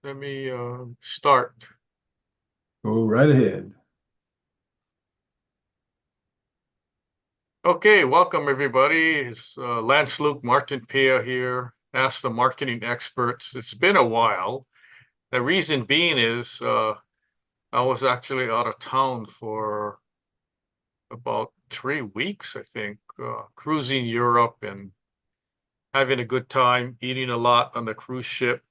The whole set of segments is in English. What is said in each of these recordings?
Let me start. Go right ahead. Okay, welcome everybody. It's Lance Luke Martin Pia here. Ask the Marketing Experts. It's been a while. The reason being is I was actually out of town for about 3 weeks, I think, cruising Europe and having a good time, eating a lot on the cruise ship.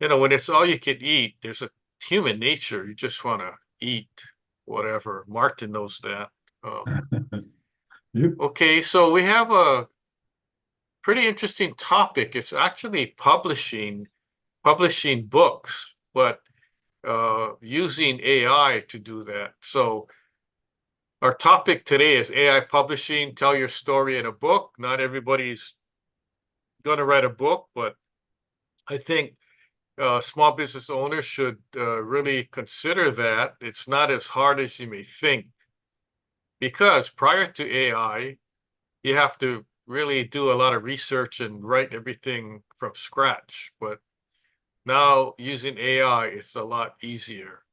You know, when it's all you can eat, there's a human nature. You just want to eat whatever. Martin knows that. Um, Yep. Okay, so we have a pretty interesting topic. It's actually publishing books, but using AI to do that. So our topic today is AI publishing. Tell your story in a book. Not everybody's going to write a book, but I think small business owners should really consider that. It's not as hard as you may think, because prior to AI, you have to really do a lot of research and write everything from scratch. But now using AI, it's a lot easier.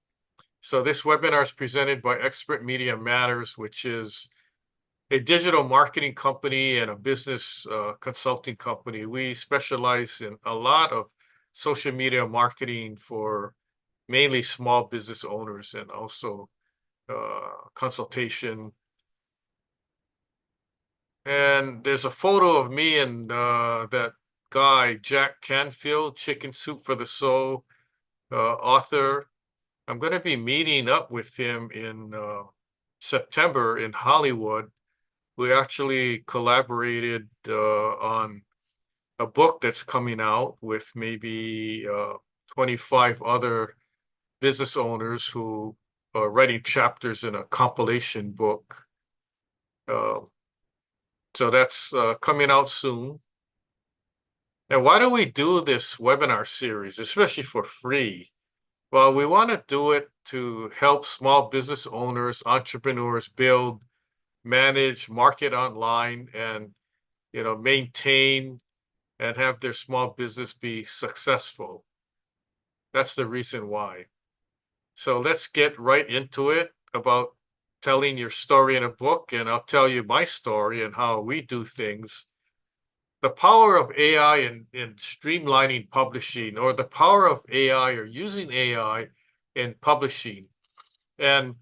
So this webinar is presented by Expert Media Matters, which is a digital marketing company and a business consulting company. We specialize in a lot of social media marketing for mainly small business owners and also consultation. And there's a photo of me and that guy, Jack Canfield, Chicken Soup for the Soul, author. I'm going to be meeting up with him in September in Hollywood. We actually collaborated on a book that's coming out with maybe 25 other business owners who are writing chapters in a compilation book. Uh, so that's coming out soon. And why do we do this webinar series, especially for free? Well, we want to do it to help small business owners, entrepreneurs build, manage, market online, and maintain and have their small business be successful. That's the reason why. So let's get right into it about telling your story in a book, and I'll tell you my story and how we do things. The power of AI in streamlining publishing, or the power of AI or using AI in publishing. And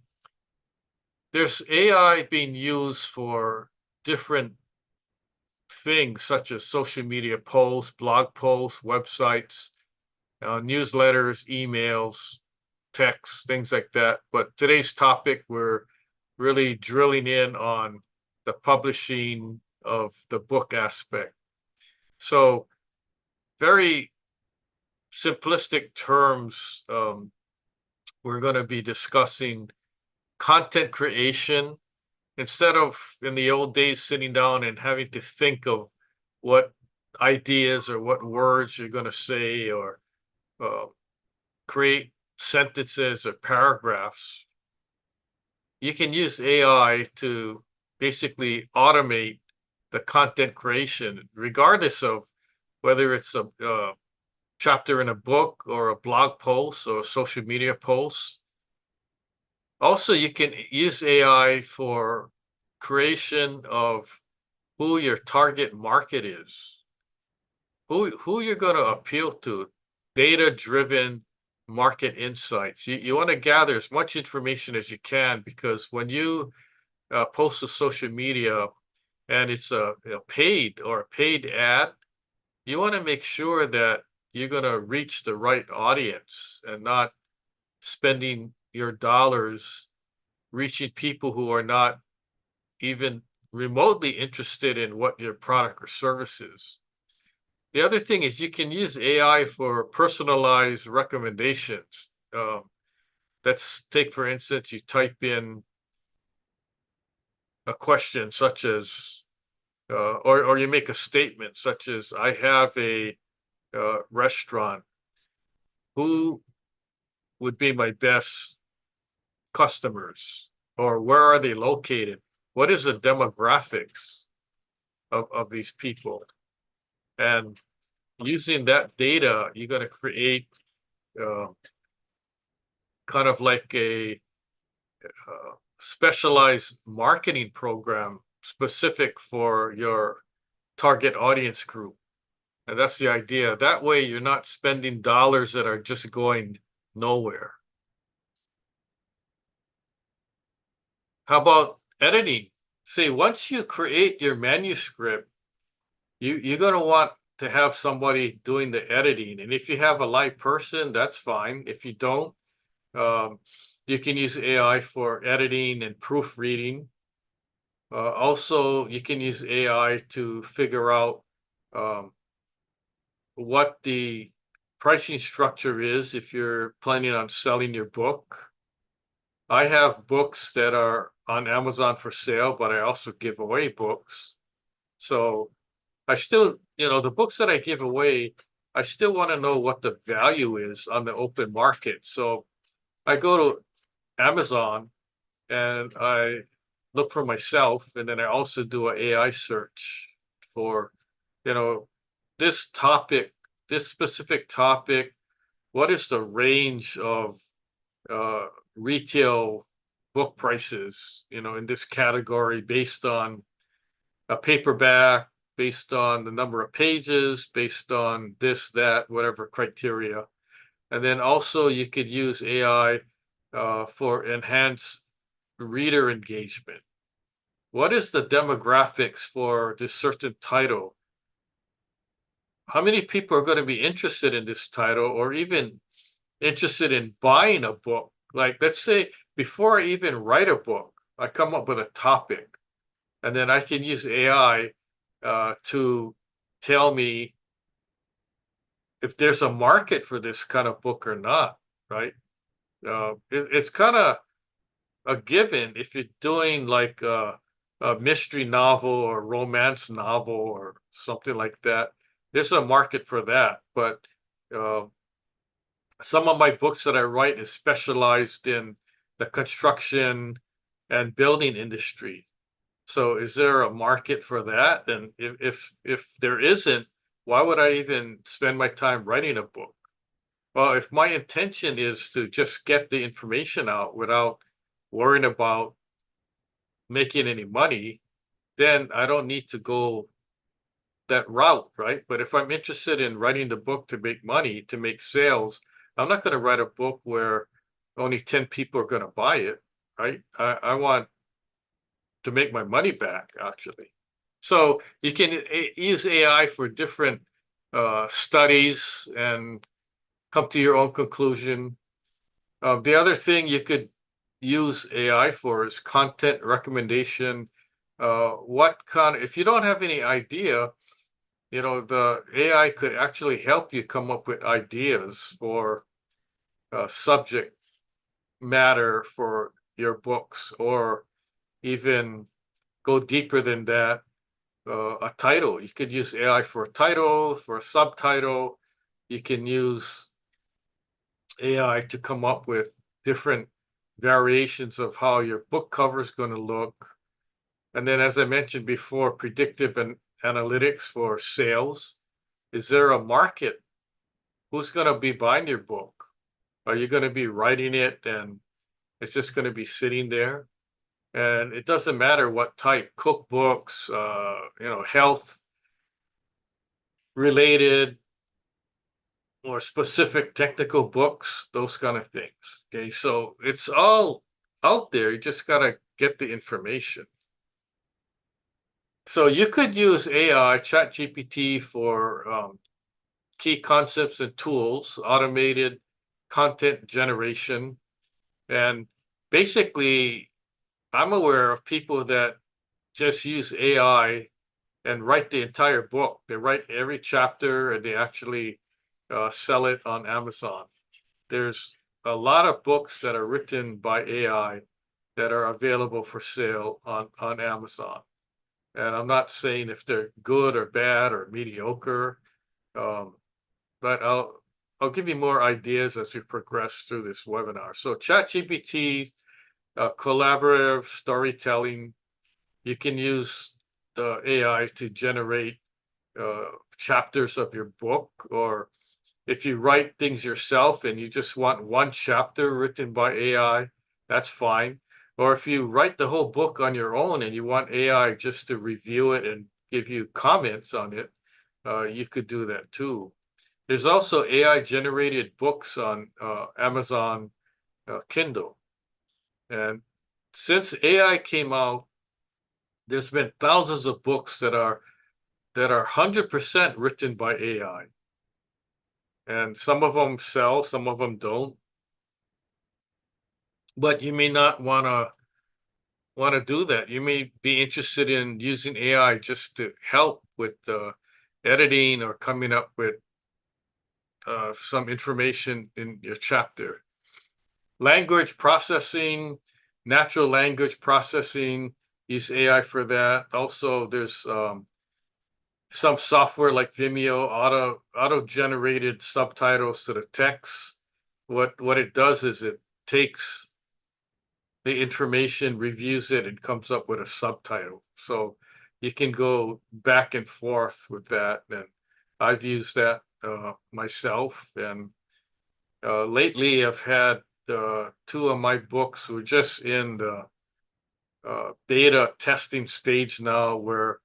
there's AI being used for different things such as social media posts, blog posts, websites, newsletters, emails, texts, things like that. But today's topic, we're really drilling in on the publishing of the book aspect. So, very simplistic terms, we're going to be discussing content creation instead of in the old days sitting down and having to think of what ideas or what words you're going to say or uh, create sentences or paragraphs. You can use AI to basically automate the content creation, regardless of whether it's a chapter in a book or a blog post or a social media post. Also, you can use AI for creation of who your target market is, who you're going to appeal to, data-driven market insights. You want to gather as much information as you can, because when you post to social media and it's a paid or a paid ad, you want to make sure that you're going to reach the right audience and not spending your dollars reaching people who are not even remotely interested in what your product or service is. The other thing is you can use AI for personalized recommendations. Let's take, for instance, you type in a question such as, or you make a statement such as, I have a restaurant. Who would be my best customers? Or where are they located? What is the demographics of these people? And using that data, you're going to create kind of like a specialized marketing program specific for your target audience group. And that's the idea. That way you're not spending dollars that are just going nowhere. How about editing? See, once you create your manuscript, you're going to want to have somebody doing the editing. And if you have a live person, that's fine. If you don't, you can use AI for editing and proofreading. Also, you can use AI to figure out what the pricing structure is if you're planning on selling your book. I have books that are on Amazon for sale, but I also give away books. So I still, the books that I give away, I still want to know what the value is on the open market. So I go to Amazon and I look for myself, and then I also do an AI search for, this topic, this specific topic. What is the range of retail book prices, in this category based on a paperback, based on the number of pages, based on this, that, whatever criteria. And then also you could use AI for enhanced reader engagement. What is the demographics for this certain title? How many people are going to be interested in this title or even interested in buying a book? Like, let's say before I even write a book, I come up with a topic, and then I can use AI to tell me if there's a market for this kind of book or not, right? It's kind of a given if you're doing like a mystery novel or romance novel or something like that. There's a market for that, but some of my books that I write is specialized in the construction and building industry. So is there a market for that? And if there isn't, why would I even spend my time writing a book? Well, if my intention is to just get the information out without worrying about making any money, then I don't need to go that route, right? But if I'm interested in writing the book to make money, to make sales, I'm not going to write a book where only 10 people are going to buy it, right? I want to make my money back, actually. So you can use AI for different studies and come to your own conclusion. The other thing you could use AI for is content recommendation. If you don't have any idea, the AI could actually help you come up with ideas for subject matter for your books, or even go deeper than that, a title. You could use AI for a title, for a subtitle. You can use AI to come up with different variations of how your book cover is going to look. And then, as I mentioned before, predictive and analytics for sales. Is there a market? Who's going to be buying your book? Are you going to be writing it and it's just going to be sitting there? And it doesn't matter what type, cookbooks, health related or specific technical books, those kind of things. Okay, so it's all out there. You just got to get the information. So you could use AI, ChatGPT, for key concepts and tools, automated content generation. And basically, I'm aware of people that just use AI and write the entire book. They write every chapter and they actually sell it on Amazon. There's a lot of books that are written by AI that are available for sale on Amazon. And I'm not saying if they're good or bad or mediocre, but I'll give you more ideas as we progress through this webinar. So ChatGPT, collaborative storytelling, you can use the AI to generate chapters of your book, or if you write things yourself and you just want one chapter written by AI, that's fine. Or if you write the whole book on your own and you want AI just to review it and give you comments on it, you could do that too. There's also AI generated books on Amazon Kindle. And since AI came out, there's been thousands of books that are 100% written by AI. And some of them sell, some of them don't. But you may not want to do that. You may be interested in using AI just to help with editing or coming up with some information in your chapter. Language processing, natural language processing, use AI for that. Also, there's some software like Vimeo, auto-generated subtitles to the text. What it does is it takes the information, reviews it, and comes up with a subtitle. So you can go back and forth with that. And I've used that myself. And lately I've had two of my books were just in the beta testing stage now, where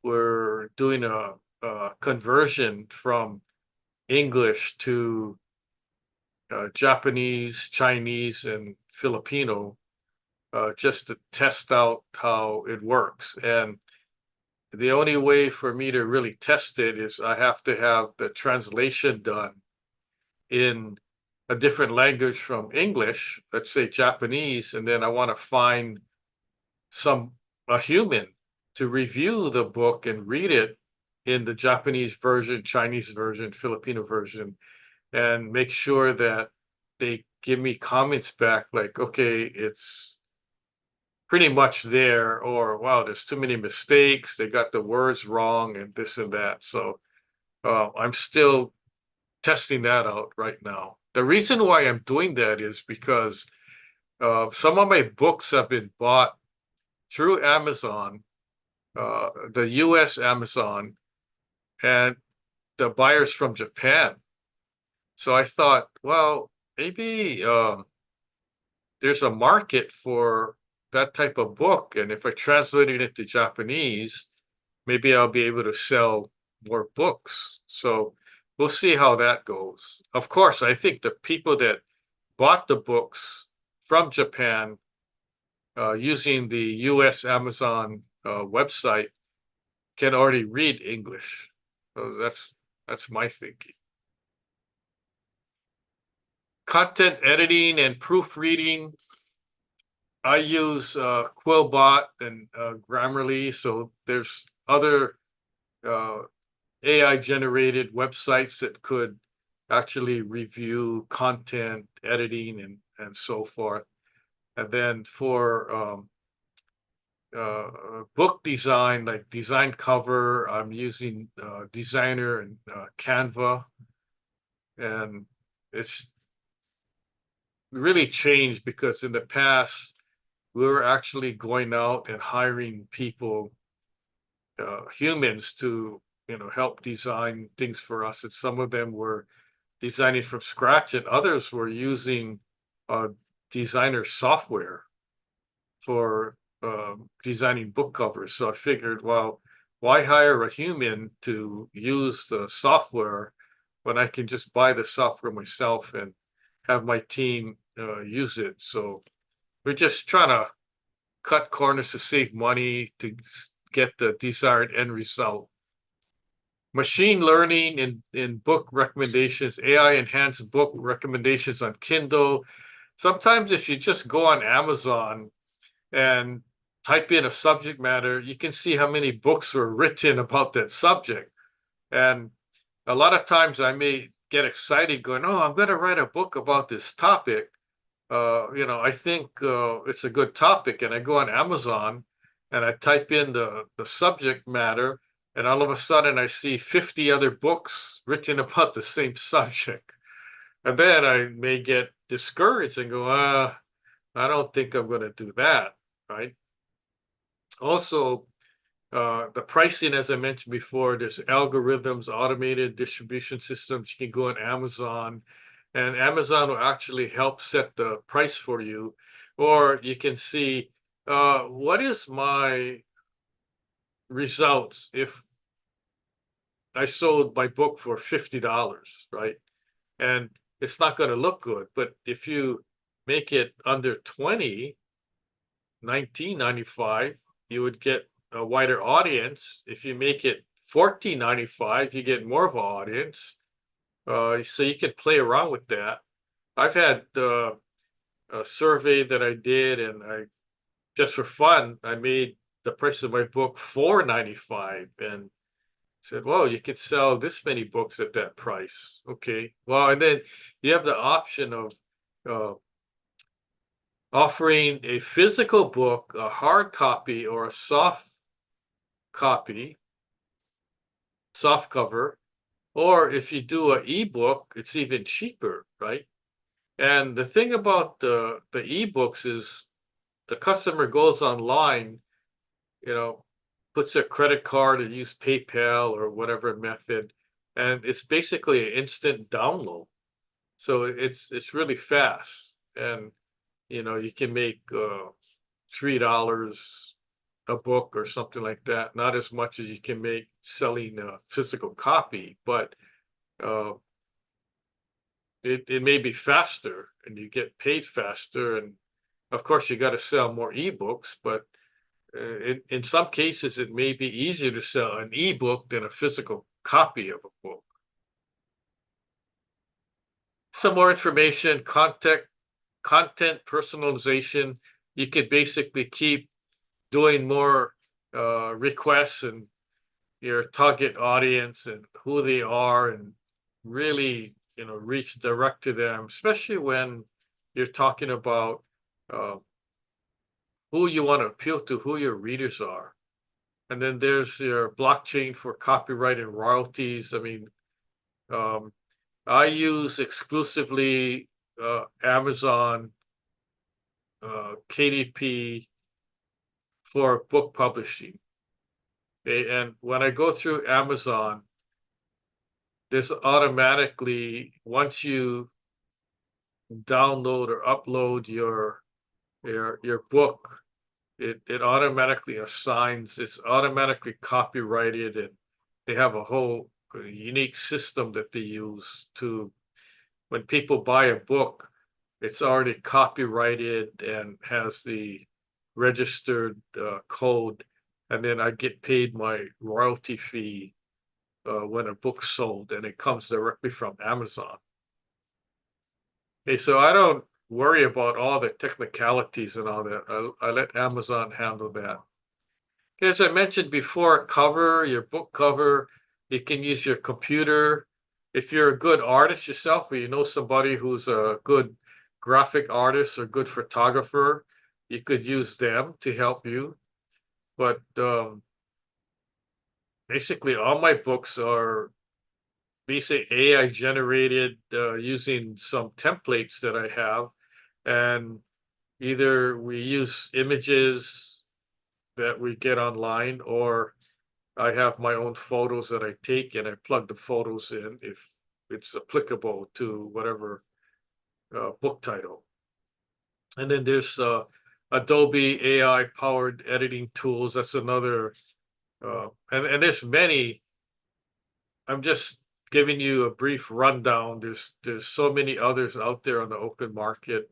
we're doing a conversion from English to Japanese, Chinese, and Filipino, just to test out how it works. And the only way for me to really test it is I have to have the translation done in a different language from English, let's say Japanese, and then I want to find a human to review the book and read it in the Japanese version, Chinese version, Filipino version, and make sure that they give me comments back like, okay, it's pretty much there, or wow, there's too many mistakes, they got the words wrong, and this and that. So I'm still testing that out right now. The reason why I'm doing that is because some of my books have been bought through Amazon, the US Amazon, and the buyers from Japan. So I thought, well, maybe there's a market for that type of book. And if I translate it into Japanese, maybe I'll be able to sell more books. So we'll see how that goes. Of course, I think the people that bought the books from Japan using the US Amazon website can already read English. So that's my thinking. Content editing and proofreading. I use Quillbot and Grammarly. So there's other AI generated websites that could actually review content, editing, and so forth. And then for book design, like design cover, I'm using Designer and Canva. And it's really changed because in the past, we were actually going out and hiring people, humans, to help design things for us. And some of them were designing from scratch, and others were using designer software for designing book covers. So I figured, well, why hire a human to use the software when I can just buy the software myself and have my team use it? So we're just trying to cut corners to save money to get the desired end result. Machine learning in book recommendations, AI enhanced book recommendations on Kindle. Sometimes if you just go on Amazon and type in a subject matter, you can see how many books were written about that subject. And a lot of times I may get excited going, oh, I'm going to write a book about this topic. I think it's a good topic. And I go on Amazon and I type in the subject matter, and all of a sudden I see 50 other books written about the same subject. And then I may get discouraged and go, I don't think I'm going to do that, right? Also, The pricing, as I mentioned before, there's algorithms, automated distribution systems. You can go on Amazon, and Amazon will actually help set the price for you. Or you can see, what is my results if I sold my book for $50, right? And it's not going to look good. But if you make it under 20, 19.95, you would get a wider audience. If you make it 14.95, you get more of an audience. So you can play around with that. I've had a survey that I did, and I just for fun, I made the price of my book $4.95, and said, "Well, you could sell this many books at that price." Okay, well, and then you have the option of uh, offering a physical book, a hard copy, or a soft copy, soft cover, or if you do an ebook, it's even cheaper, right? And the thing about the ebooks is the customer goes online, puts their credit card or use PayPal or whatever method, and it's basically an instant download. So it's really fast, and you can make $3 a book or something like that. Not as much as you can make selling a physical copy, but uh, it may be faster, and you get paid faster. And of course, you got to sell more ebooks, but in some cases, it may be easier to sell an ebook than a physical copy of a book. Some more information, content personalization. You could basically keep doing more requests and your target audience and who they are, and really reach direct to them, especially when you're talking about who you want to appeal to, who your readers are. And then there's your blockchain for copyright and royalties. I mean, I use exclusively Amazon, KDP for book publishing. Okay, and when I go through Amazon, there's automatically, once you download or upload your book, it automatically assigns, it's automatically copyrighted, and they have a whole unique system that they use to, when people buy a book, it's already copyrighted and has the registered code, and then I get paid my royalty fee when a book's sold, and it comes directly from Amazon. Okay, so I don't worry about all the technicalities and all that. I let Amazon handle that. As I mentioned before, your book cover, you can use your computer. If you're a good artist yourself, or you know somebody who's a good graphic artist or good photographer, you could use them to help you. But basically, all my books are basically AI generated using some templates that I have. And either we use images that we get online, or I have my own photos that I take, and I plug the photos in if it's applicable to whatever book title. And then there's Adobe AI powered editing tools. That's another, and there's many. I'm just giving you a brief rundown. There's so many others out there on the open market.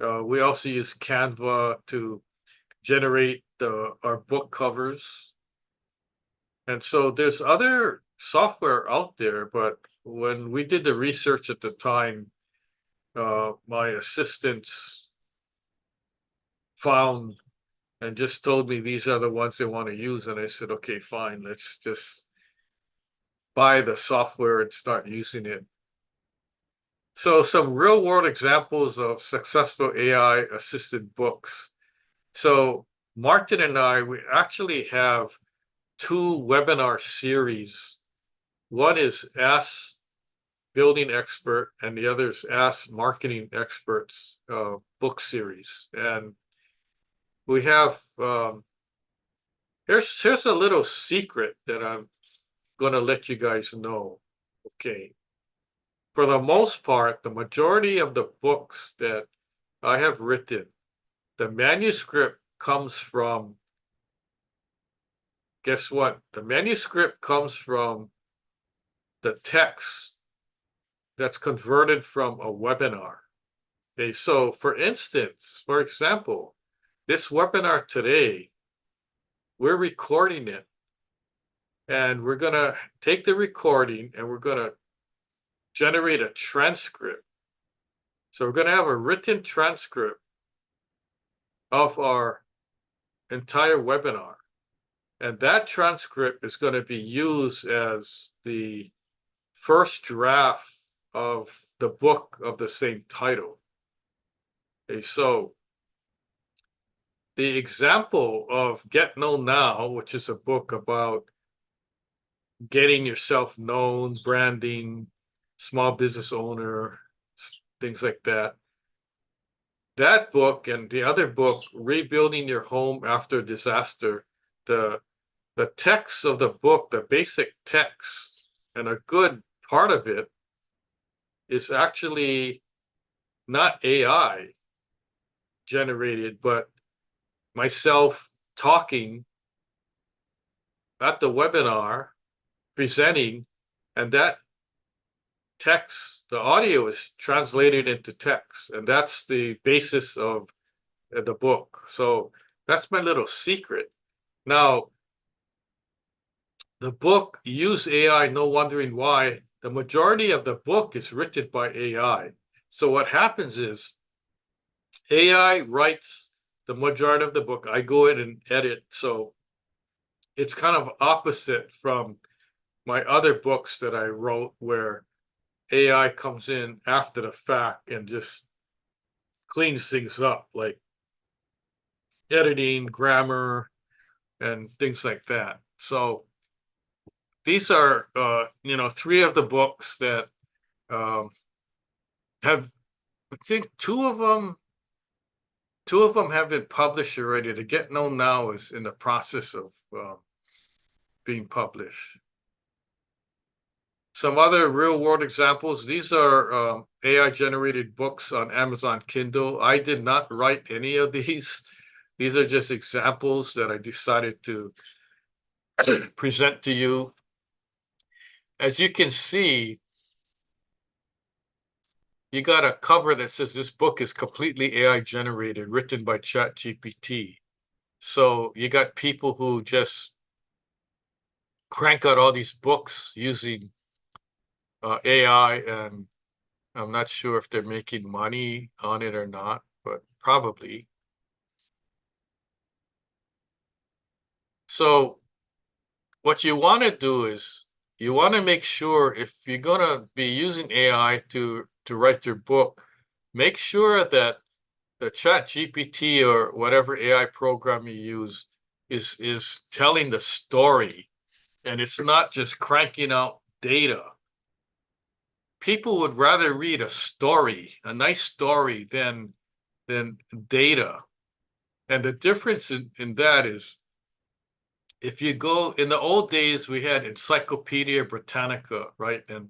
We also use Canva to generate our book covers. And so there's other software out there, but when we did the research at the time, my assistants found and just told me these are the ones they want to use. And I said, okay, fine, let's just buy the software and start using it. So some real world examples of successful AI assisted books. So Martin and I, we actually have 2 webinar series. One is Ask Building Expert, and the other is Ask Marketing Experts book series. And we have Here's a little secret that I'm gonna let you guys know. Okay. For the most part, the majority of the books that I have written, the manuscript comes from, guess what? The manuscript comes from the text that's converted from a webinar. Okay, so for instance, for example, this webinar today, we're recording it, and we're gonna take the recording and we're gonna generate a transcript. So we're gonna have a written transcript of our entire webinar. And that transcript is going to be used as the first draft of the book of the same title. Okay, so the example of Get Known Now, which is a book about getting yourself known, branding, small business owner, things like that. That book and the other book, Rebuilding Your Home After Disaster, the text of the book, the basic text, and a good part of it is actually not AI generated, but myself talking at the webinar, presenting, and that text, the audio is translated into text, and that's the basis of the book. So that's my little secret. Now, the book use AI, no wondering why. The majority of the book is written by AI. So what happens is AI writes the majority of the book. I go in and edit. So it's kind of opposite from my other books that I wrote where AI comes in after the fact and just cleans things up, like editing, grammar, and things like that. So these are, three of the books that have, I think two of them have been published already. The Get Known Now is in the process of being published. Some other real world examples. These are AI generated books on Amazon Kindle. I did not write any of these. These are just examples that I decided to present to you. As you can see, you got a cover that says this book is completely AI generated, written by ChatGPT. So you got people who just crank out all these books using AI, and I'm not sure if they're making money on it or not, but probably. So what you want to do is you want to make sure if you're going to be using AI to write your book, make sure that the ChatGPT or whatever AI program you use is telling the story, and it's not just cranking out data. People would rather read a story, a nice story, than data. And the difference in that is, if you go in the old days, we had Encyclopedia Britannica, right? And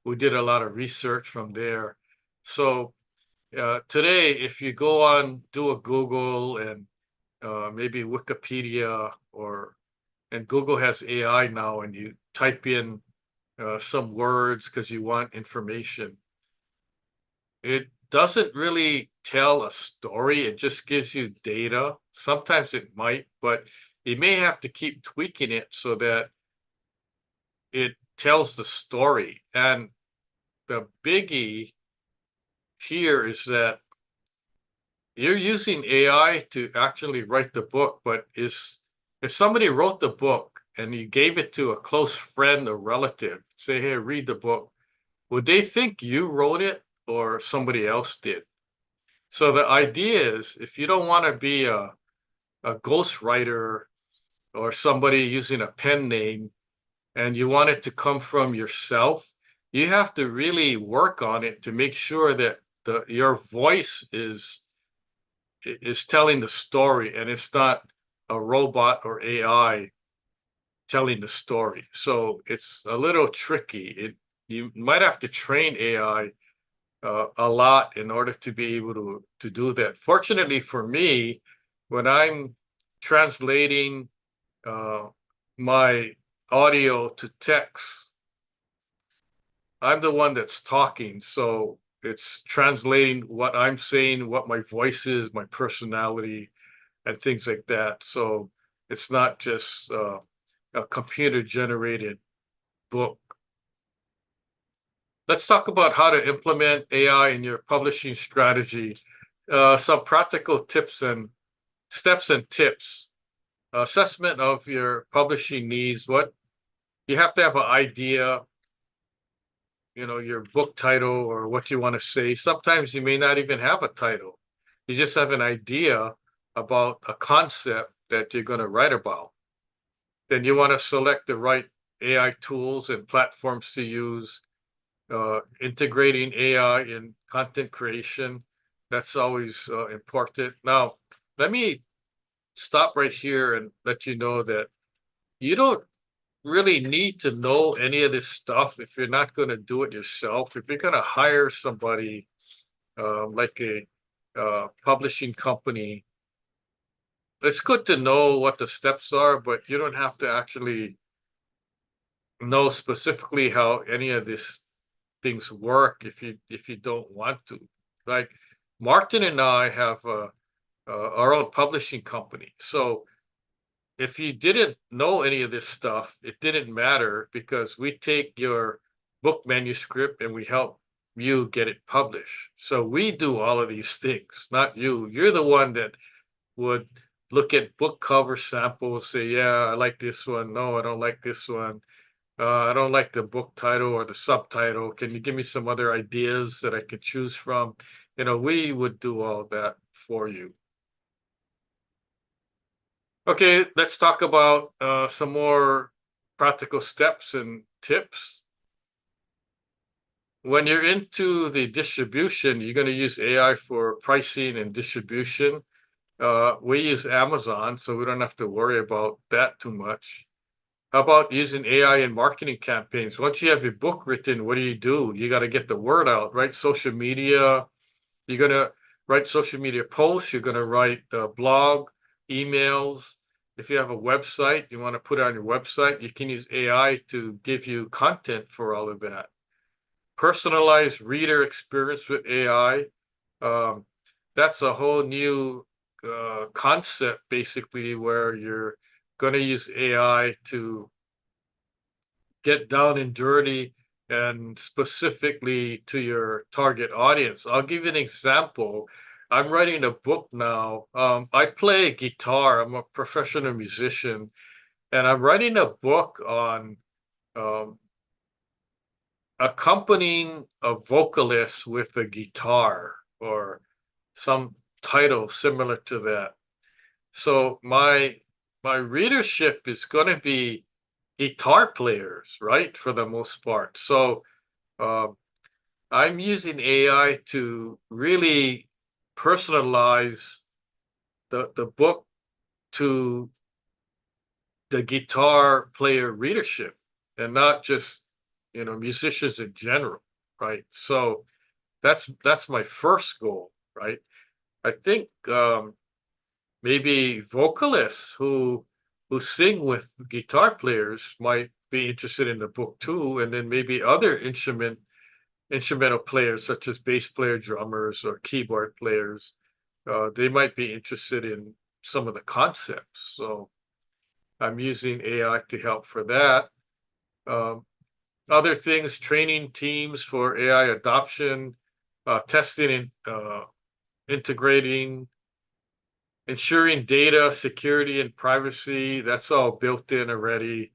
we did a lot of research from there. So today, if you go on, do a Google and maybe Wikipedia, and Google has AI now, and you type in some words because you want information, it doesn't really tell a story. It just gives you data. Sometimes it might, but you may have to keep tweaking it so that it tells the story. And the biggie here is that you're using AI to actually write the book, but if somebody wrote the book and you gave it to a close friend or relative, say, hey, read the book, would they think you wrote it or somebody else did? So the idea is, if you don't want to be a ghostwriter or somebody using a pen name, and you want it to come from yourself, you have to really work on it to make sure that your voice is telling the story, and it's not a robot or AI telling the story. So it's a little tricky. You might have to train AI a lot in order to be able to do that. Fortunately for me, when I'm translating my audio to text, I'm the one that's talking, so it's translating what I'm saying, what my voice is, my personality, and things like that. So it's not just a computer generated book. Let's talk about how to implement AI in your publishing strategy. Some practical tips and steps and tips. Assessment of your publishing needs. What you have to have an idea, your book title or what you want to say. Sometimes you may not even have a title. You just have an idea about a concept that you're going to write about. Then you want to select the right AI tools and platforms to use. Integrating AI in content creation, that's always important. Now, let me stop right here and let you know that you don't really need to know any of this stuff if you're not going to do it yourself. If you're going to hire somebody like a publishing company, it's good to know what the steps are, but you don't have to actually know specifically how any of these things work if you don't want to. Like Martin and I have our own publishing company. So if you didn't know any of this stuff, it didn't matter because we take your book manuscript and we help you get it published. So we do all of these things, not you. You're the one that would look at book cover samples, say, yeah, I like this one. No, I don't like this one. I don't like the book title or the subtitle. Can you give me some other ideas that I could choose from? We would do all that for you. Okay, let's talk about some more practical steps and tips. When you're into the distribution, you're going to use AI for pricing and distribution. We use Amazon, so we don't have to worry about that too much. How about using AI in marketing campaigns? Once you have your book written, what do? You got to get the word out, right? Social media. You're going to write social media posts. You're going to write blog, emails. If you have a website, you want to put it on your website, you can use AI to give you content for all of that. Personalized reader experience with AI. That's a whole new concept, basically, where you're going to use AI to get down and dirty and specifically to your target audience. I'll give you an example. I'm writing a book now. I play guitar. I'm a professional musician, and I'm writing a book on accompanying a vocalist with a guitar or some title similar to that. So my readership is going to be guitar players, right? For the most part. So I'm using AI to really personalize the book to the guitar player readership and not just, musicians in general, right? So that's my first goal, right? I think maybe vocalists who sing with guitar players might be interested in the book too, and then maybe other instrumental players such as bass player, drummers, or keyboard players, they might be interested in some of the concepts. So I'm using AI to help for that. Other things, training teams for AI adoption, testing and integrating, ensuring data security and privacy, that's all built in already.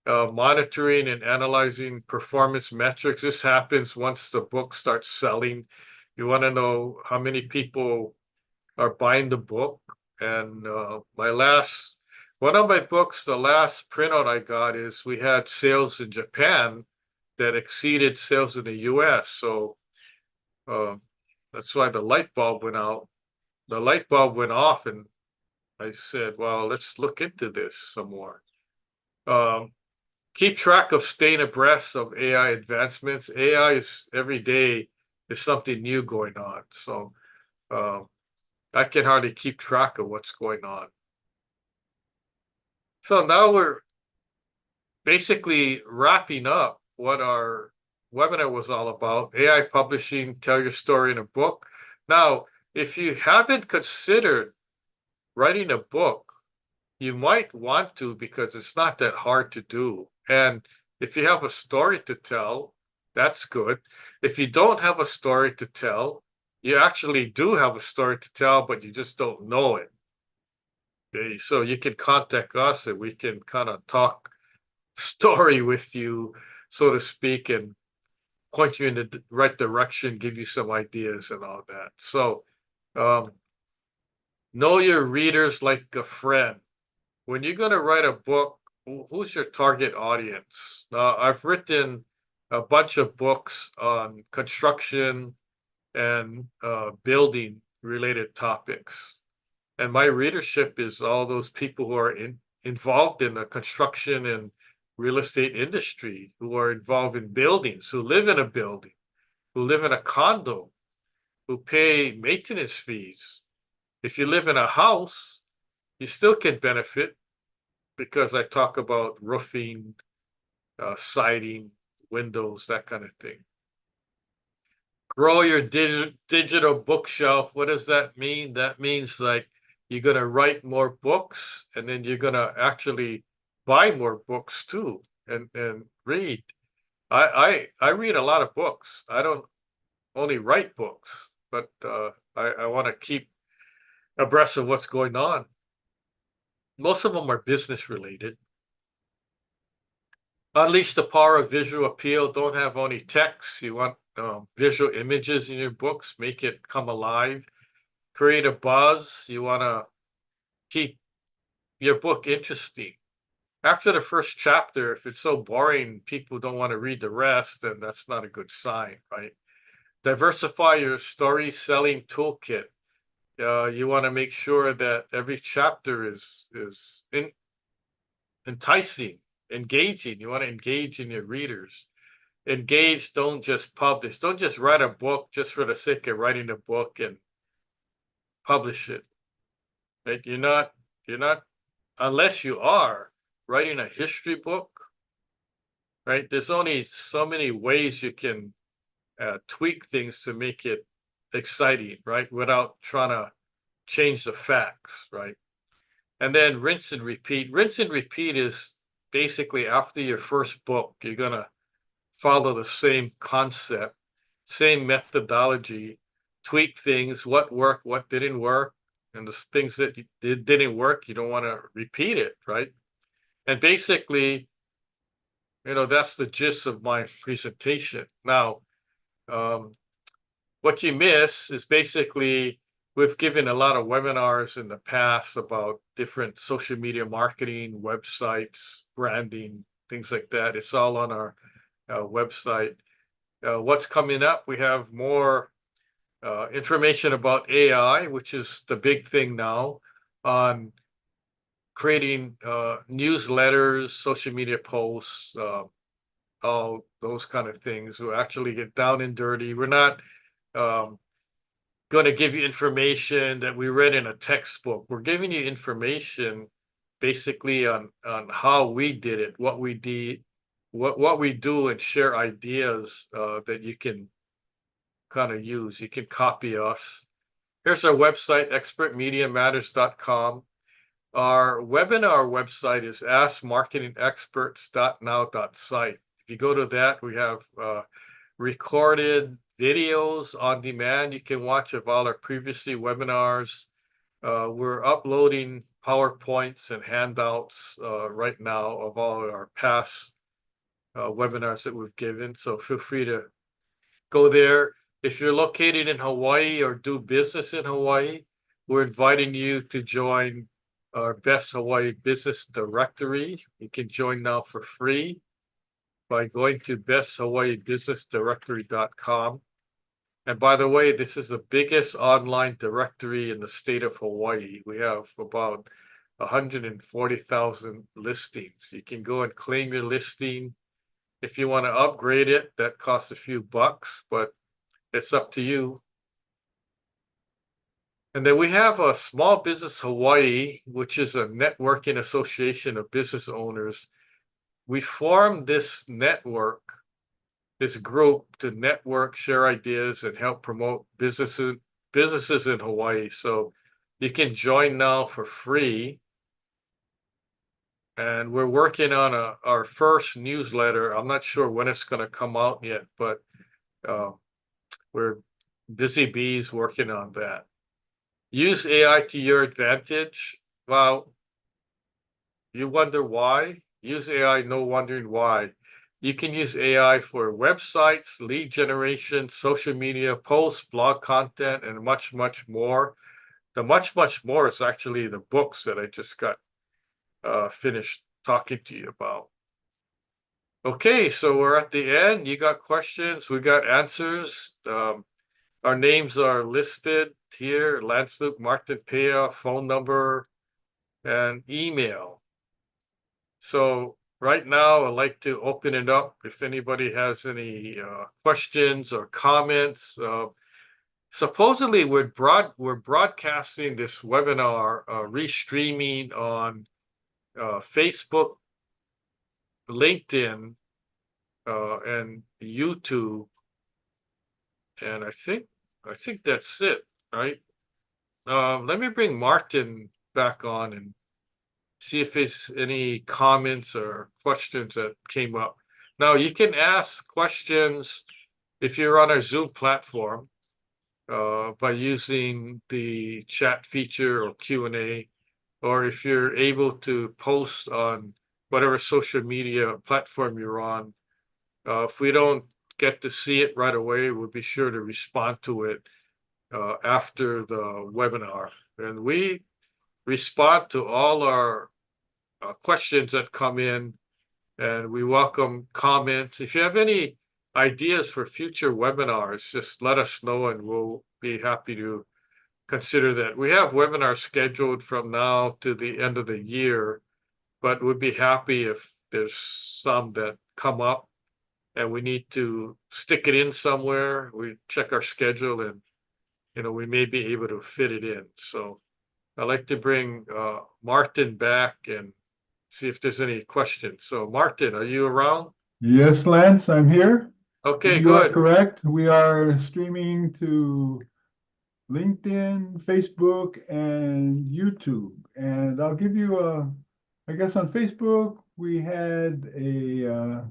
Monitoring and analyzing performance metrics. This happens once the book starts selling. You want to know how many people are buying the book. And one of my books, the last printout I got is we had sales in Japan that exceeded sales in the US. So that's why the light bulb went out. The light bulb went off, and I said, well, let's look into this some more. Keep track of staying abreast of AI advancements. AI is every day there's something new going on. So I can hardly keep track of what's going on. So now we're basically wrapping up what our webinar was all about. AI publishing, tell your story in a book. Now, if you haven't considered writing a book, you might want to because it's not that hard to do. And if you have a story to tell, that's good. If you don't have a story to tell, you actually do have a story to tell, but you just don't know it. Okay, so you can contact us and we can kind of talk story with you, so to speak, and point you in the right direction, give you some ideas and all that. So know your readers like a friend. When you're going to write a book, who's your target audience? Now, I've written a bunch of books on construction and building related topics. And my readership is all those people who are involved in the construction and real estate industry, who are involved in buildings, who live in a building, who live in a condo, who pay maintenance fees. If you live in a house, you still can benefit because I talk about roofing, siding, windows, that kind of thing. Grow your digital bookshelf. What does that mean? That means like you're going to write more books and then you're going to actually buy more books too and read. I read a lot of books. I don't only write books, but I want to keep abreast of what's going on. Most of them are business related. Unleash the power of visual appeal. Don't have only text. You want visual images in your books. Make it come alive. Create a buzz. You want to keep your book interesting. After the first chapter, if it's so boring, people don't want to read the rest, then that's not a good sign, right? Diversify your story selling toolkit. You want to make sure that every chapter is enticing, engaging. You want to engage in your readers. Engage, don't just publish. Don't just write a book just for the sake of writing a book and publish it. Right? You're not, unless you are writing a history book, right? There's only so many ways you can tweak things to make it exciting, right? Without trying to change the facts, right? And then rinse and repeat. Rinse and repeat is basically after your first book, you're going to follow the same concept, same methodology, tweak things, what worked, what didn't work, and the things that didn't work, you don't want to repeat it, right? And basically, that's the gist of my presentation. Now, what you miss is basically we've given a lot of webinars in the past about different social media marketing, websites, branding, things like that. It's all on our website. What's coming up? We have more information about AI, which is the big thing now, on creating newsletters, social media posts, all those kind of things. We'll actually get down and dirty. We're not going to give you information that we read in a textbook. We're giving you information basically on how we did it, what we did, what we do, and share ideas that you can kind of use. You can copy us. Here's our website, expertmediamatters.com. Our webinar website is askmarketingexperts.now.site. If you go to that, we have recorded videos on demand. You can watch of all our previously webinars. We're uploading PowerPoints and handouts right now of all our past webinars that we've given. So feel free to go there. If you're located in Hawaii or do business in Hawaii, we're inviting you to join our Best Hawaii Business Directory. You can join now for free by going to besthawaiibusinessdirectory.com. And by the way, this is the biggest online directory in the state of Hawaii. We have about 140,000 listings. You can go and claim your listing. If you want to upgrade it, that costs a few bucks, but it's up to you. And then we have a Small Business Hawaii, which is a networking association of business owners. We formed this network, this group, to network, share ideas, and help promote businesses in Hawaii. So you can join now for free. And we're working on our first newsletter. I'm not sure when it's going to come out yet, but we're busy bees working on that. Use AI to your advantage. Well, you wonder why? Use AI, no wondering why. You can use AI for websites, lead generation, social media, posts, blog content, and much, much more. The much, much more is actually the books that I just got finished talking to you about. Okay, so we're at the end. You got questions, we got answers. Our names are listed here: Lance Luke, Martin Pea, phone number, and email. So right now, I'd like to open it up if anybody has any questions or comments. Supposedly, we're broadcasting this webinar, restreaming on Facebook, LinkedIn, and YouTube, and I think that's it, right? Let me bring Martin back on and see if there's any comments or questions that came up. Now, you can ask questions if you're on our Zoom platform by using the chat feature or Q&A, or if you're able to post on whatever social media platform you're on. If we don't get to see it right away, we'll be sure to respond to it after the webinar. And we respond to all our questions that come in, and we welcome comments. If you have any ideas for future webinars, just let us know and we'll be happy to consider that. We have webinars scheduled from now to the end of the year, but we'd be happy if there's some that come up and we need to stick it in somewhere. We check our schedule and, we may be able to fit it in. So I'd like to bring Martin back and see if there's any questions. So Martin, are you around? Yes, Lance, I'm here. Okay, You are good. correct. We are streaming to LinkedIn, Facebook, and YouTube. And I'll give you I guess on Facebook, we had a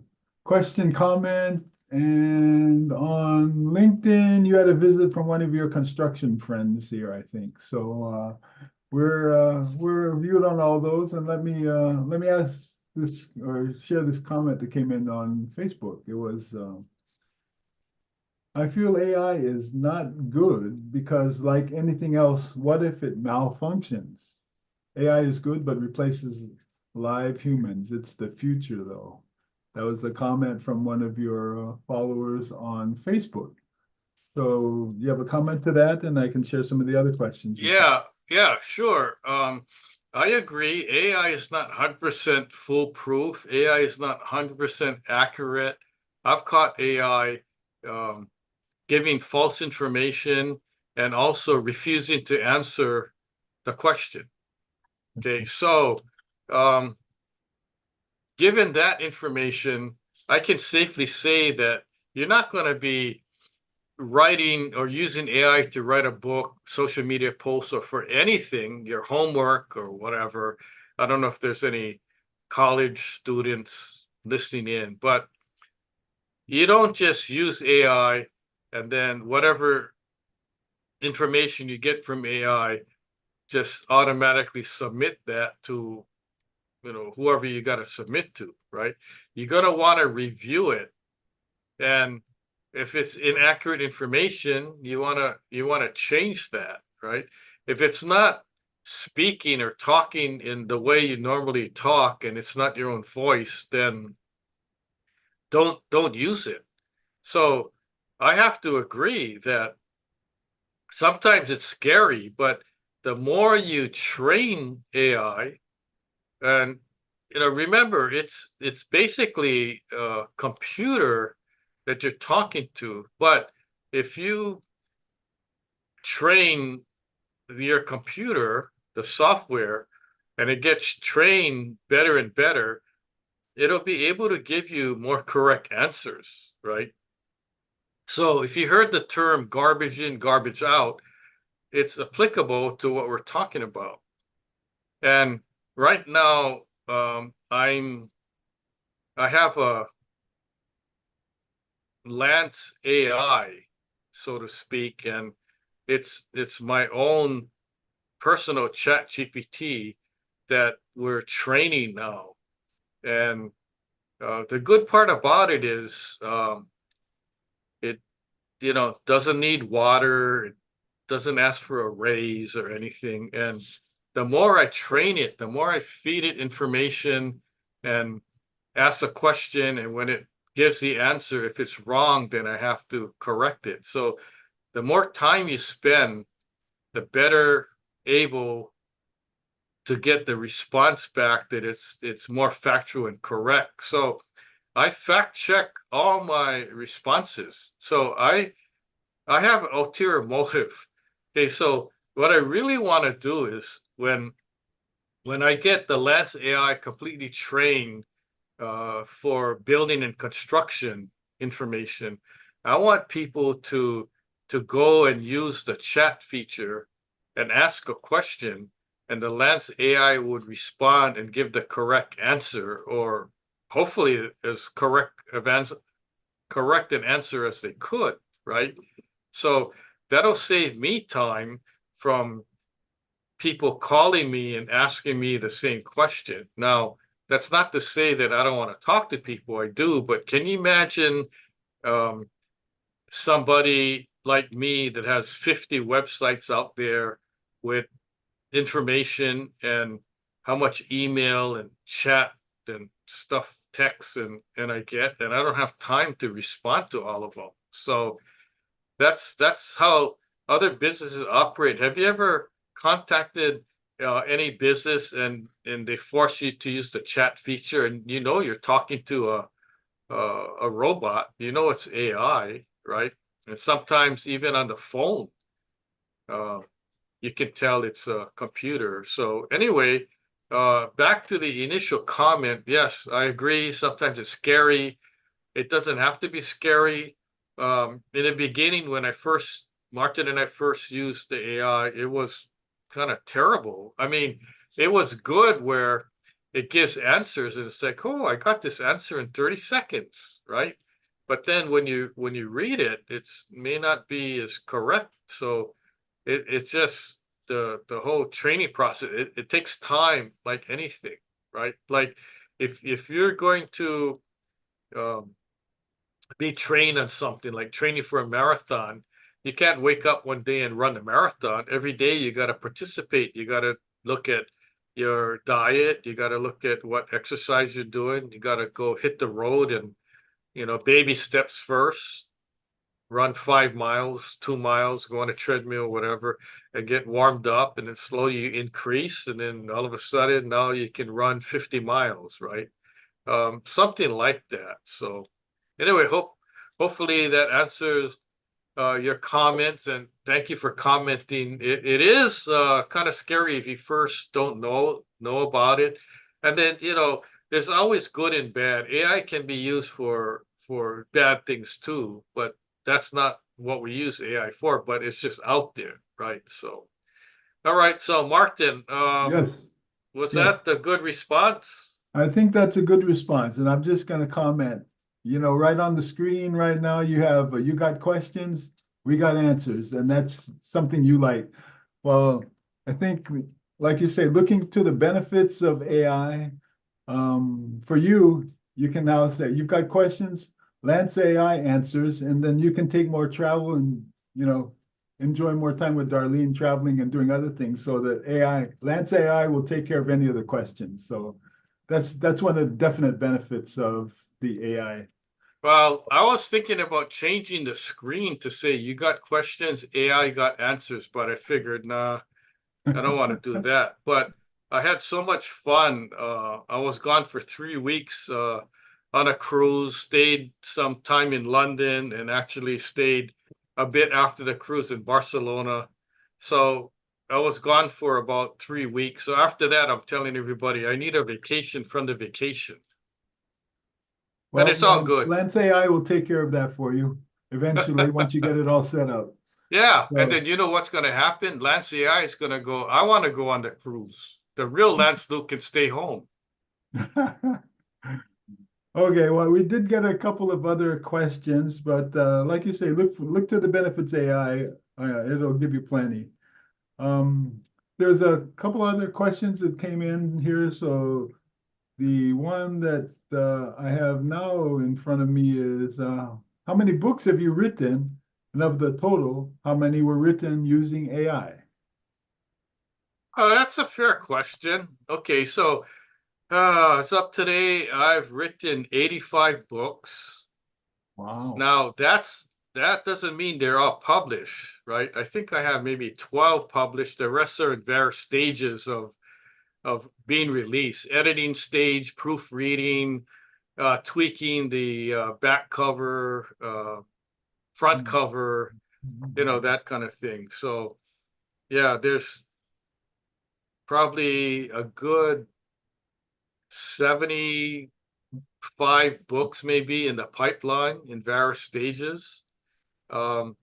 question, comment, and on LinkedIn, you had a visit from one of your construction friends here, I think. So we're viewed on all those, and let me ask this or share this comment that came in on Facebook. It was I feel AI is not good because, like anything else, what if it malfunctions? AI is good but replaces live humans. It's the future, though. That was a comment from one of your followers on Facebook. So you have a comment to that, and I can share some of the other questions. Yeah, sure. I agree. AI is not 100% foolproof. AI is not 100% accurate. I've caught AI giving false information and also refusing to answer the question. Okay, so given that information, I can safely say that you're not going to be writing or using AI to write a book, social media posts, or for anything, your homework or whatever. I don't know if there's any college students listening in, but you don't just use AI and then whatever information you get from AI, just automatically submit that to, whoever you got to submit to, right? You're going to want to review it. And if it's inaccurate information, you want to change that, right? If it's not speaking or talking in the way you normally talk and it's not your own voice, then don't use it. So I have to agree that sometimes it's scary, but the more you train AI, and remember, it's basically a computer that you're talking to. But if you train your computer, the software, and it gets trained better and better, it'll be able to give you more correct answers, right? So if you heard the term garbage in, garbage out, it's applicable to what we're talking about. And right now, I have a Lance AI, so to speak, and it's my own personal chat GPT that we're training now. And the good part about it is it doesn't need water, it doesn't ask for a raise or anything. And the more I train it, the more I feed it information and ask a question, and when it gives the answer, if it's wrong, then I have to correct it. So the more time you spend, the better able to get the response back that it's more factual and correct. So I fact check all my responses. So I have an ulterior motive. Okay, so what I really want to do is when I get the Lance AI completely trained for building and construction information, I want people to go and use the chat feature and ask a question, and the Lance AI would respond and give the correct answer, or hopefully as correct an answer as they could, right? So that'll save me time from people calling me and asking me the same question. Now, that's not to say that I don't want to talk to people. I do, but can you imagine um, somebody like me that has 50 websites out there with information and how much email and chat and stuff, text and I get, and I don't have time to respond to all of them. So that's how other businesses operate. Have you ever contacted any business and they force you to use the chat feature, and you're talking to a robot, it's AI, right? And sometimes even on the phone, uh, you can tell it's a computer. So anyway, back to the initial comment. Yes, I agree. Sometimes it's scary. It doesn't have to be scary. In the beginning, when Martin and I first used the AI, it was kind of terrible. I mean, it was good where it gives answers and it's like, oh, I got this answer in 30 seconds, right? But then when you read it, it's may not be as correct. So it's just the whole training process. It takes time, like anything, right? Like if you're going to um, be trained on something, like training for a marathon, you can't wake up one day and run a marathon. Every day you got to participate. You got to look at your diet. You got to look at what exercise you're doing. You got to go hit the road and, baby steps first. Run 5 miles, 2 miles, go on a treadmill, whatever, and get warmed up, and then slowly you increase, and then all of a sudden now you can run 50 miles, right? Something like that. So anyway, hopefully that answers your comments, and thank you for commenting. It is kind of scary if you first don't know about it, and then there's always good and bad. AI can be used for bad things too, but that's not what we use AI for. But it's just out there, right? So, all right. So, Martin, Yes, was yes. that a good response? I think that's a good response, and I'm just going to comment. Right on the screen right now, you got questions, we got answers, and that's something you like. Well, I think, like you say, looking to the benefits of AI, for you, you can now say you've got questions, Lance AI answers, and then you can take more travel and enjoy more time with Darlene traveling and doing other things, so that Lance AI will take care of any of the questions. So that's one of the definite benefits of the AI. Well, I was thinking about changing the screen to say you got questions, AI got answers, but I figured, nah, I don't want to do that. But I had so much fun. I was gone for 3 weeks on a cruise, stayed some time in London, and actually stayed a bit after the cruise in Barcelona. So I was gone for about 3 weeks. So after that, I'm telling everybody I need a vacation from the vacation. And Well, it's all good. Lance AI will take care of that for you eventually once you get it all set up. Yeah, and So, then you know what's going to happen? Lance AI is going to go, I want to go on the cruise. The real Lance Luke can stay home. okay, well, we did get a couple of other questions, but like you say, look to the benefits AI. It'll give you plenty. Um, there's a couple other questions that came in here. So the one that I have now in front of me is how many books have you written? And of the total, how many were written using AI? Oh, that's a fair question. Okay, so it's up today. I've written 85 books. Wow. Now that doesn't mean they're all published, right? I think I have maybe 12 published. The rest are in various stages of being released, editing stage, proofreading, tweaking the back cover, front cover, that kind of thing. So yeah, there's probably a good 75 books maybe in the pipeline in various stages. Um,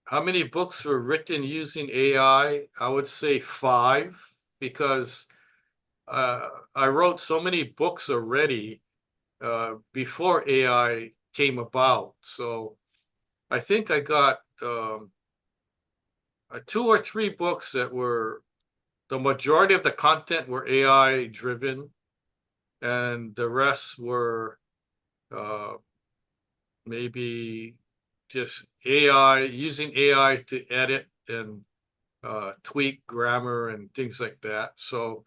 how many books were written using AI? I would say five because I wrote so many books already before AI came about. So I think I got 2 or 3 books that were the majority of the content were AI driven, and the rest were uh, maybe just AI using AI to edit and tweak grammar and things like that. So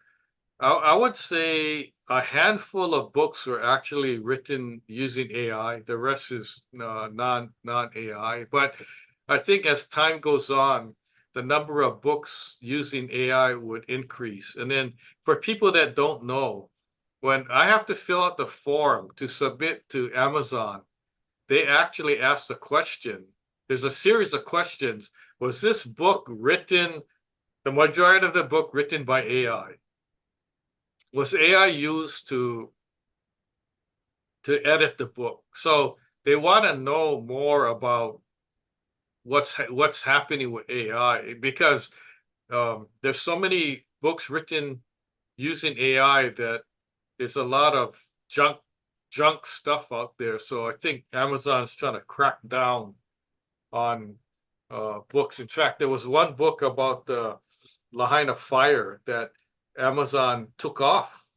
I would say a handful of books were actually written using AI. The rest is non AI. But I think as time goes on, the number of books using AI would increase. And then for people that don't know, when I have to fill out the form to submit to Amazon, they actually ask the question. There's a series of questions. Was this book written, the majority of the book written by AI? Was AI used to edit the book? So they want to know more about what's happening with AI because there's so many books written using AI that there's a lot of junk stuff out there. So I think Amazon's trying to crack down on books. In fact, there was one book about the Lahaina fire that Amazon took off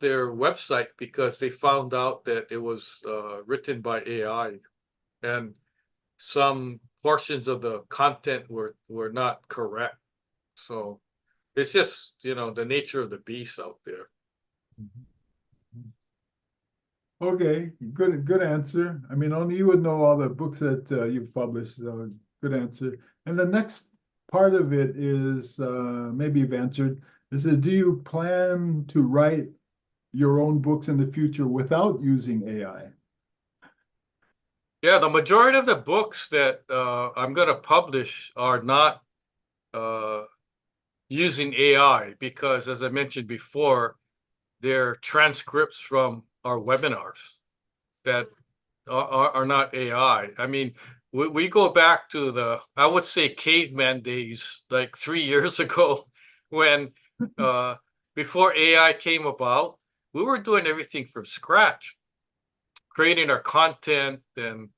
their website because they found out that it was written by AI and some portions of the content were not correct. So it's just, the nature of the beast out there. Okay, good answer. I mean, only you would know all the books that you've published, so good answer. And the next part of it is maybe you've answered. Is it, do you plan to write your own books in the future without using AI? Yeah, the majority of the books that I'm going to publish are not uh, using AI because, as I mentioned before, they're transcripts from our webinars that are not AI. I mean, we go back to I would say, caveman days, like 3 years ago, when uh, before AI came about, we were doing everything from scratch, creating our content and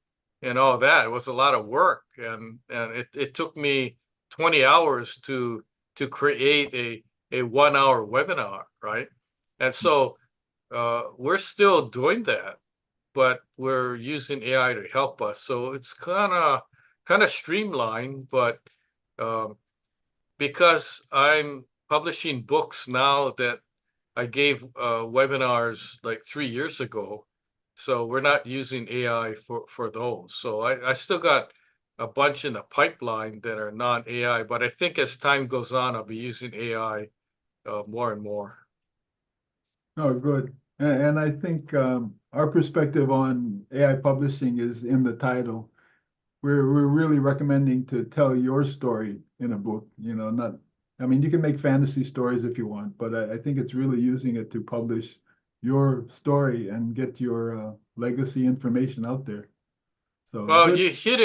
all that. It was a lot of work, and it took me 20 hours to create a 1 hour webinar, right? And so we're still doing that, but we're using AI to help us. So it's kind of streamlined, but um, because I'm publishing books now that I gave webinars like 3 years ago, So we're not using AI for those. So I still got a bunch in the pipeline that are non-AI, but I think as time goes on, I'll be using AI more and more. Oh, good. And I think our perspective on AI publishing is in the title. We're really recommending to tell your story in a book, not, I mean, you can make fantasy stories if you want, but I think it's really using it to publish your story and get your legacy information out there. So Well, good. you hit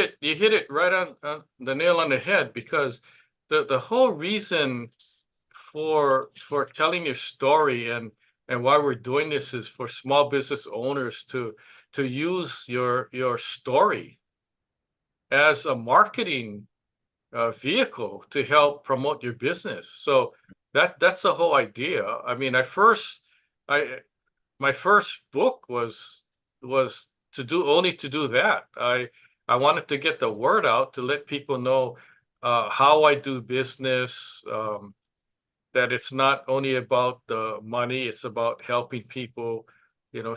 it right on the nail on the head, because the whole reason for telling your story and why we're doing this is for small business owners to use your story as a marketing vehicle to help promote your business. So that's the whole idea. I mean, I my first book was to do that. I wanted to get the word out to let people know how I do business. That it's not only about the money, it's about helping people,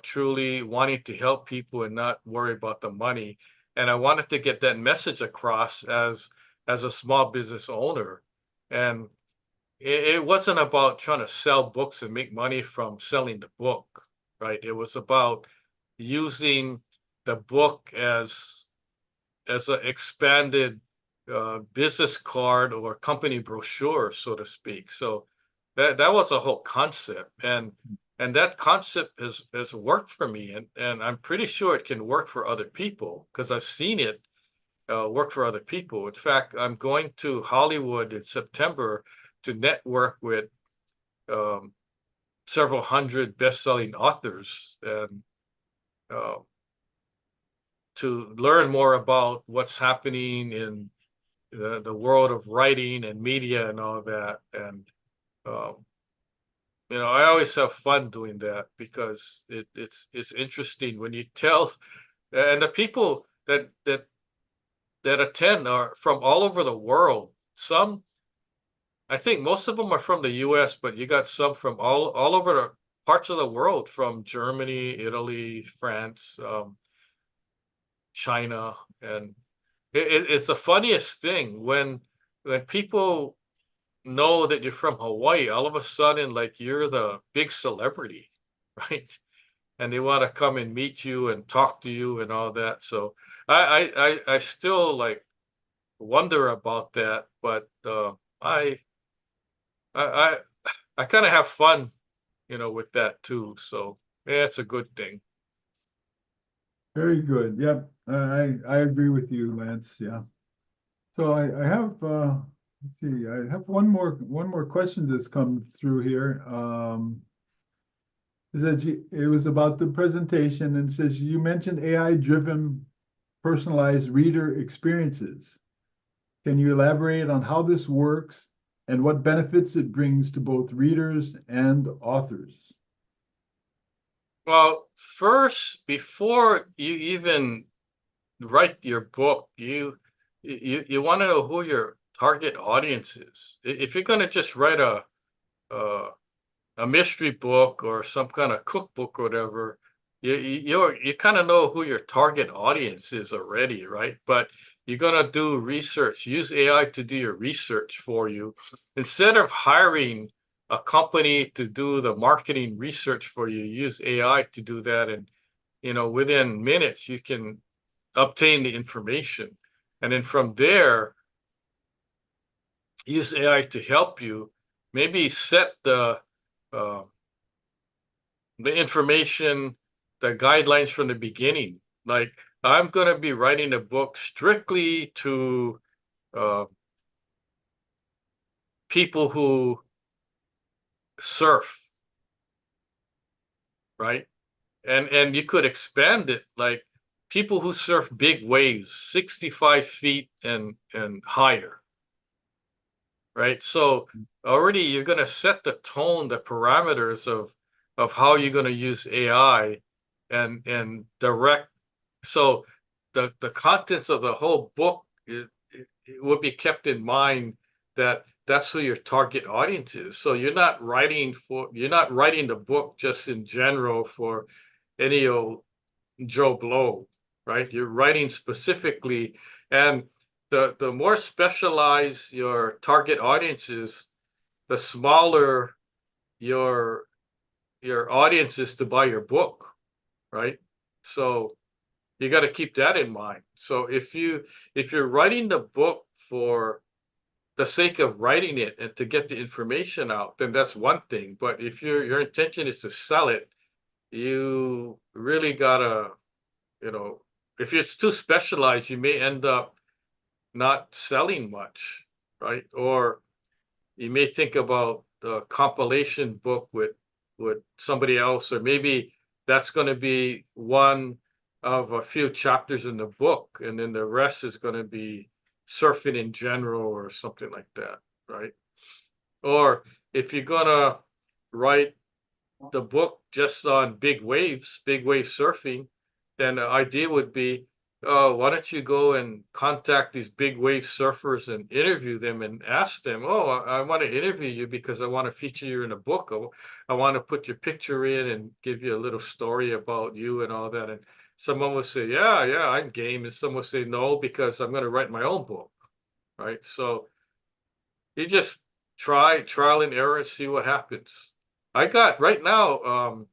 truly wanting to help people and not worry about the money. And I wanted to get that message across as a small business owner. And it wasn't about trying to sell books and make money from selling the book, right? It was about using the book as an expanded business card or company brochure, so to speak. So that was a whole concept, and that concept has worked for me, and I'm pretty sure it can work for other people because I've seen it work for other people. In fact, I'm going to Hollywood in September to network with um, several hundred best-selling authors and uh, to learn more about what's happening in the world of writing and media and all that. And um, I always have fun doing that because it's interesting when you tell, and the people that attend are from all over the world. Some, I think most of them are from the US, but you got some from all over the parts of the world, from Germany, Italy, France, China, and it's the funniest thing when people know that you're from Hawaii, all of a sudden, like, you're the big celebrity, right? And they want to come and meet you and talk to you and all that. So I still like wonder about that, but I I I kind of have fun, with that too. So yeah, it's a good thing. Very good. Yep. I agree with you, Lance. Yeah. So I have let's see, I have one more question that's come through here. It was about the presentation and says you mentioned AI-driven personalized reader experiences. Can you elaborate on how this works and what benefits it brings to both readers and authors? Well, first, before you even write your book, you want to know who your target audience is. If you're going to just write a a mystery book or some kind of cookbook or whatever, you kind of know who your target audience is already, right? But you're gonna do research, use AI to do your research for you instead of hiring a company to do the marketing research for you. Use AI to do that, and within minutes you can obtain the information, and then from there use AI to help you. Maybe set uh, the information, the guidelines from the beginning. Like, I'm going to be writing a book strictly to uh, people who surf, right? And you could expand it, like people who surf big waves, 65 feet and higher, right? So already you're going to set the tone, the parameters of how you're going to use AI and direct. So the contents of the whole book it will be kept in mind, that that's who your target audience is. So you're not writing the book just in general for any old Joe Blow, right? You're writing specifically, and the more specialized your target audience is, the smaller your audience is to buy your book, right? So you got to keep that in mind. So if you're writing the book for the sake of writing it and to get the information out, then that's one thing. But if your intention is to sell it, you really gotta, if it's too specialized, you may end up not selling much, right? Or you may think about the compilation book with somebody else, or maybe that's going to be one of a few chapters in the book, and then the rest is going to be surfing in general or something like that, right? Or if you're going to write the book just on big wave surfing, then the idea would be, why don't you go and contact these big wave surfers and interview them and ask them, oh, I want to interview you because I want to feature you in a book. I want to put your picture in and give you a little story about you and all that. And someone will say, yeah, I'm game. And someone will say, no, because I'm going to write my own book, right? So you just trial and error, see what happens. I got right now,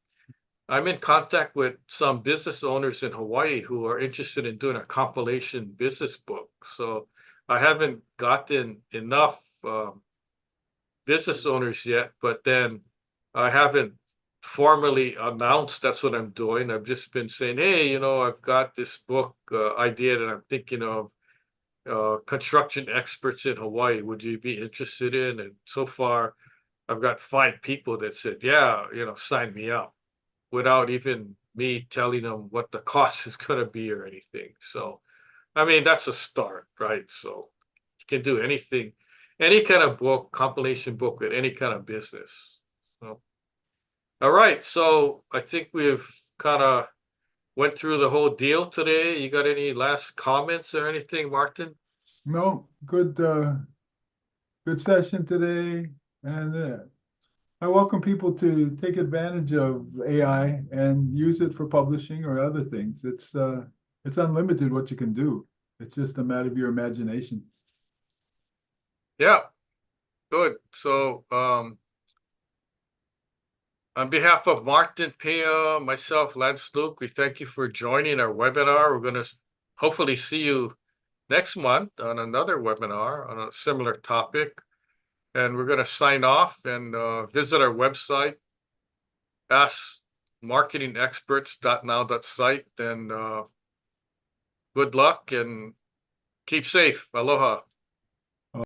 I'm in contact with some business owners in Hawaii who are interested in doing a compilation business book. So I haven't gotten enough business owners yet, but then I haven't formally announced that's what I'm doing. I've just been saying, hey, I've got this book idea that I'm thinking of, construction experts in Hawaii. Would you be interested in? And so far, I've got 5 people that said, yeah, sign me up, without even me telling them what the cost is going to be or anything. So, I mean, that's a start, right? So you can do anything, any kind of book, compilation book with any kind of business. So, all right. So I think we've kind of went through the whole deal today. You got any last comments or anything, Martin? No, good session today. And I welcome people to take advantage of AI and use it for publishing or other things. It's unlimited what you can do. It's just a matter of your imagination. Yeah, good. So, on behalf of Martin Pea, myself, Lance Luke, we thank you for joining our webinar. We're going to hopefully see you next month on another webinar on a similar topic. And we're going to sign off and visit our website, askmarketingexperts.now.site. And good luck and keep safe. Aloha.